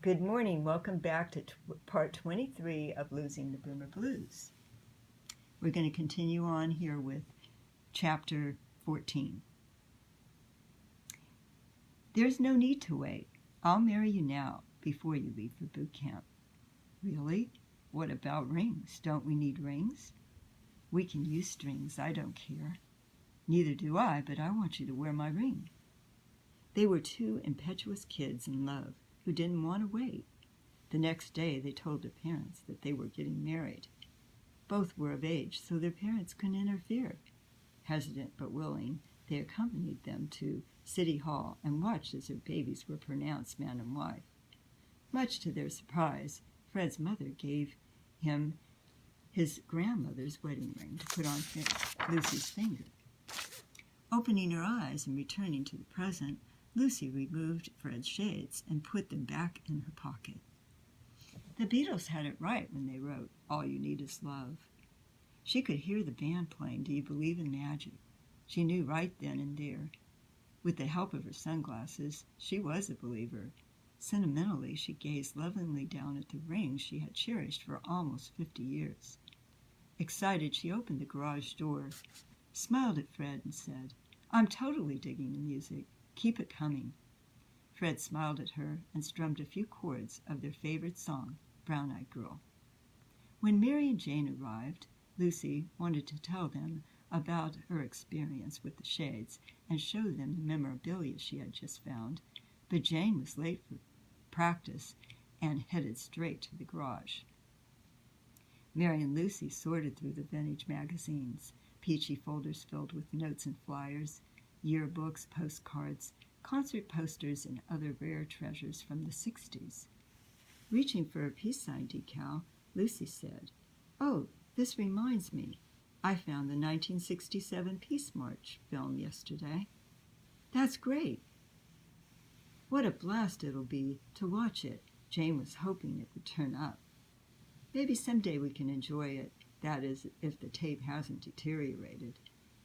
Good morning. Welcome back to part 23 of Losing the Boomer Blues. We're going to continue on here with chapter 14. There's no need to wait. I'll marry you now before you leave for boot camp. Really? What about rings? Don't we need rings? We can use strings. I don't care. Neither do I, but I want you to wear my ring. They were two impetuous kids in love who didn't want to wait. The next day they told their parents that they were getting married. Both were of age, so their parents couldn't interfere. Hesitant but willing, they accompanied them to City Hall and watched as their babies were pronounced man and wife. Much to their surprise, Fred's mother gave him his grandmother's wedding ring to put on Lucy's finger. Opening her eyes and returning to the present, Lucy removed Fred's shades and put them back in her pocket. The Beatles had it right when they wrote, "All you need is love." She could hear the band playing "Do You Believe in Magic?" She knew right then and there. With the help of her sunglasses, she was a believer. Sentimentally, she gazed lovingly down at the ring she had cherished for almost 50 years. Excited, she opened the garage door, smiled at Fred, and said, "I'm totally digging the music. Keep it coming." Fred smiled at her and strummed a few chords of their favorite song, Brown Eyed Girl. When Mary and Jane arrived, Lucy wanted to tell them about her experience with the shades and show them the memorabilia she had just found, but Jane was late for practice and headed straight to the garage. Mary and Lucy sorted through the vintage magazines, peachy folders filled with notes and flyers, yearbooks, postcards, concert posters, and other rare treasures from the 60s. Reaching for a peace sign decal, Lucy said, "Oh, this reminds me. I found the 1967 Peace March film yesterday." "That's great. What a blast it'll be to watch it." Jane was hoping it would turn up. "Maybe someday we can enjoy it, that is, if the tape hasn't deteriorated.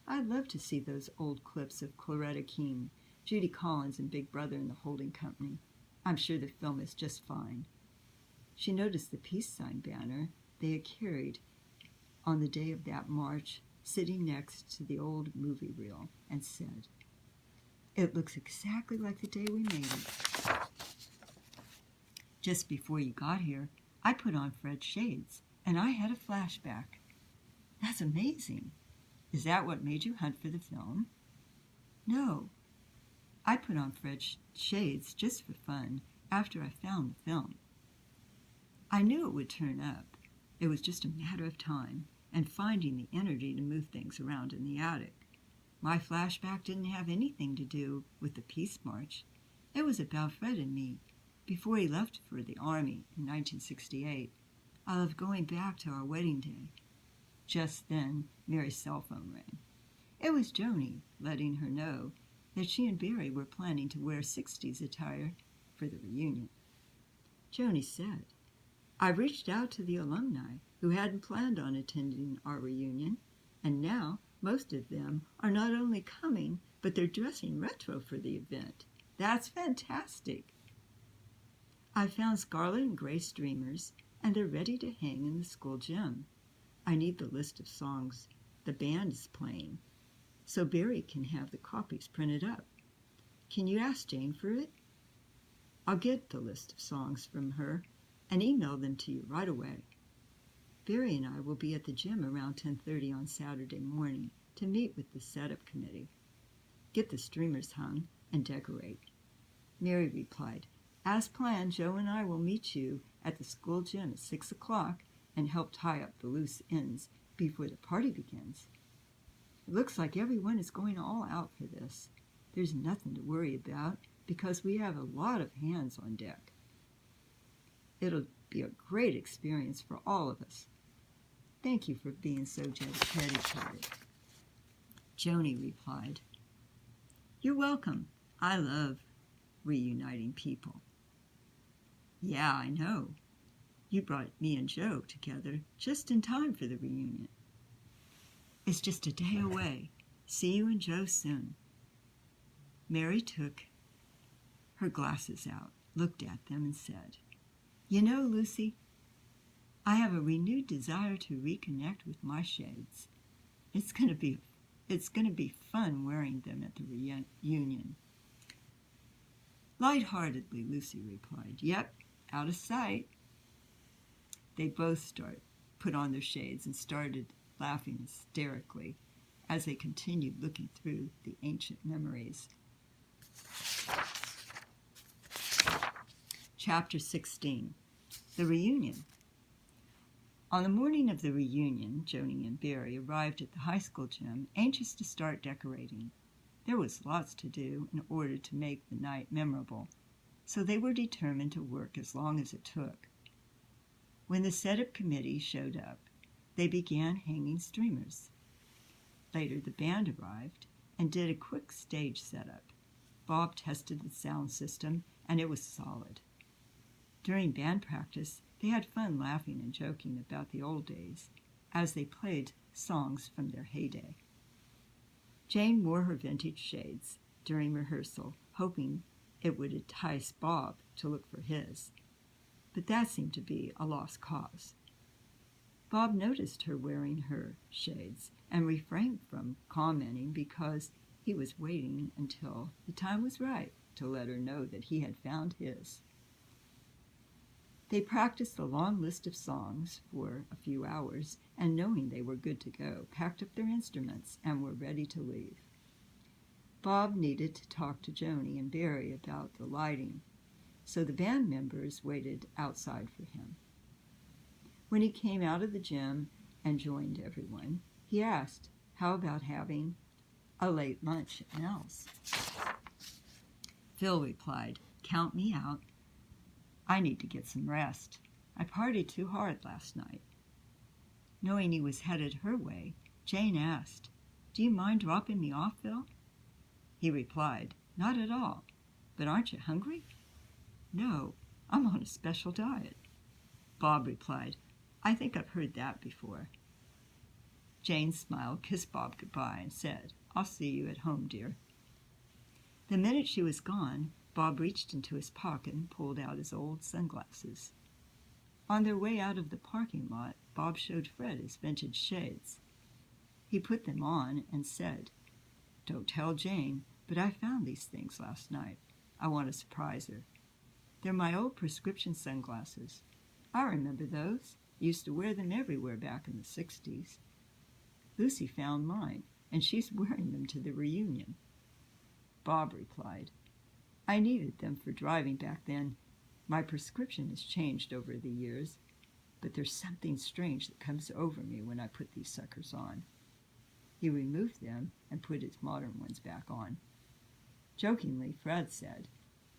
I'd love to see those old clips of Coretta King, Judy Collins, and Big Brother and the Holding Company. I'm sure the film is just fine." She noticed the peace sign banner they had carried on the day of that march sitting next to the old movie reel and said, "It looks exactly like the day we made it." "Just before you got here, I put on Fred's shades, and I had a flashback." "That's amazing. Is that what made you hunt for the film?" "No. I put on Fred's shades just for fun after I found the film. I knew it would turn up. It was just a matter of time and finding the energy to move things around in the attic. My flashback didn't have anything to do with the Peace March. It was about Fred and me, before he left for the Army in 1968. I loved going back to our wedding day." Just then, Mary's cell phone rang. It was Joni, letting her know that she and Barry were planning to wear 60s attire for the reunion. Joni said, "I've reached out to the alumni who hadn't planned on attending our reunion, and now most of them are not only coming, but they're dressing retro for the event. That's fantastic. I found scarlet and gray streamers, and they're ready to hang in the school gym. I need the list of songs the band is playing, so Barry can have the copies printed up. Can you ask Jane for it?" "I'll get the list of songs from her and email them to you right away. Barry and I will be at the gym around 10:30 on Saturday morning to meet with the setup committee. Get the streamers hung and decorate." Mary replied, "As planned, Joe and I will meet you at the school gym at 6 o'clock and help tie up the loose ends before the party begins. It looks like everyone is going all out for this. There's nothing to worry about because we have a lot of hands on deck. It'll be a great experience for all of us. Thank you for being so dedicated." Joni replied, "You're welcome. I love reuniting people." "Yeah, I know. You brought me and Joe together just in time for the reunion. It's just a day away. See you and Joe soon." Mary took her glasses out, looked at them, and said, You know, Lucy, I have a renewed desire to reconnect with my shades. It's going to be fun wearing them at the reunion. Light-heartedly, Lucy replied, "Yep, out of sight." They both put on their shades and started laughing hysterically as they continued looking through the ancient memories. Chapter 16. The Reunion. On the morning of the reunion, Joni and Barry arrived at the high school gym, anxious to start decorating. There was lots to do in order to make the night memorable, so they were determined to work as long as it took. When the setup committee showed up, they began hanging streamers. Later, the band arrived and did a quick stage setup. Bob tested the sound system, and it was solid. During band practice, they had fun laughing and joking about the old days as they played songs from their heyday. Jane wore her vintage shades during rehearsal, hoping it would entice Bob to look for his. But that seemed to be a lost cause. Bob noticed her wearing her shades and refrained from commenting because he was waiting until the time was right to let her know that he had found his. They practiced a long list of songs for a few hours, and knowing they were good to go, packed up their instruments and were ready to leave. Bob needed to talk to Joni and Barry about the lighting, so the band members waited outside for him. When he came out of the gym and joined everyone, he asked, "How about having a late lunch at Mel's?" Phil replied, "Count me out. I need to get some rest. I partied too hard last night." Knowing he was headed her way, Jane asked, "Do you mind dropping me off, Phil?" He replied, "Not at all. But aren't you hungry?" "No, I'm on a special diet." Bob replied, "I think I've heard that before." Jane smiled, kissed Bob goodbye, and said, "I'll see you at home, dear." The minute she was gone, Bob reached into his pocket and pulled out his old sunglasses. On their way out of the parking lot, Bob showed Fred his vintage shades. He put them on and said, "Don't tell Jane, but I found these things last night. I want to surprise her. They're my old prescription sunglasses. I remember those. Used to wear them everywhere back in the 60s. Lucy found mine, and she's wearing them to the reunion." Bob replied, "I needed them for driving back then. My prescription has changed over the years, but there's something strange that comes over me when I put these suckers on." He removed them and put his modern ones back on. Jokingly, Fred said,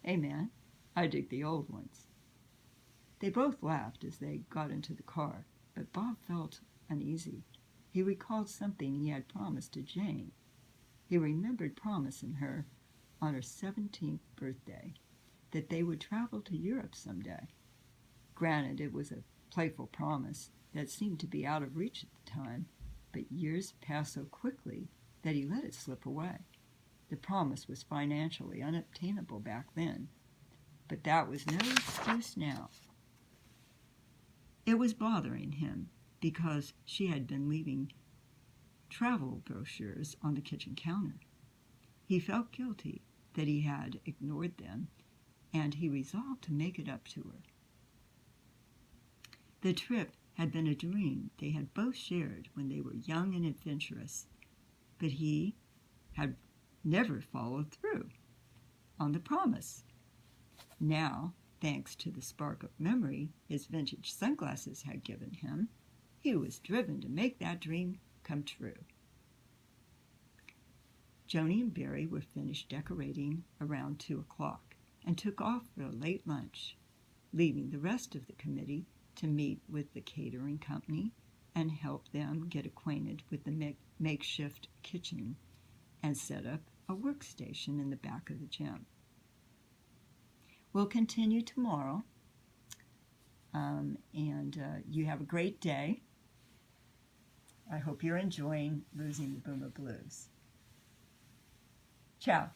"Hey man, I dig the old ones." They both laughed as they got into the car, but Bob felt uneasy. He recalled something he had promised to Jane. He remembered promising her on her 17th birthday that they would travel to Europe someday. Granted, it was a playful promise that seemed to be out of reach at the time, but years passed so quickly that he let it slip away. The promise was financially unobtainable back then, but that was no excuse now. It was bothering him because she had been leaving travel brochures on the kitchen counter. He felt guilty that he had ignored them, and he resolved to make it up to her. The trip had been a dream they had both shared when they were young and adventurous, but he had never followed through on the promise. Now, thanks to the spark of memory his vintage sunglasses had given him, he was driven to make that dream come true. Joni and Barry were finished decorating around 2 o'clock and took off for a late lunch, leaving the rest of the committee to meet with the catering company and help them get acquainted with the makeshift kitchen and set up a workstation in the back of the gym. We'll continue tomorrow, and you have a great day. I hope you're enjoying Losing the Boomer Blues. Ciao.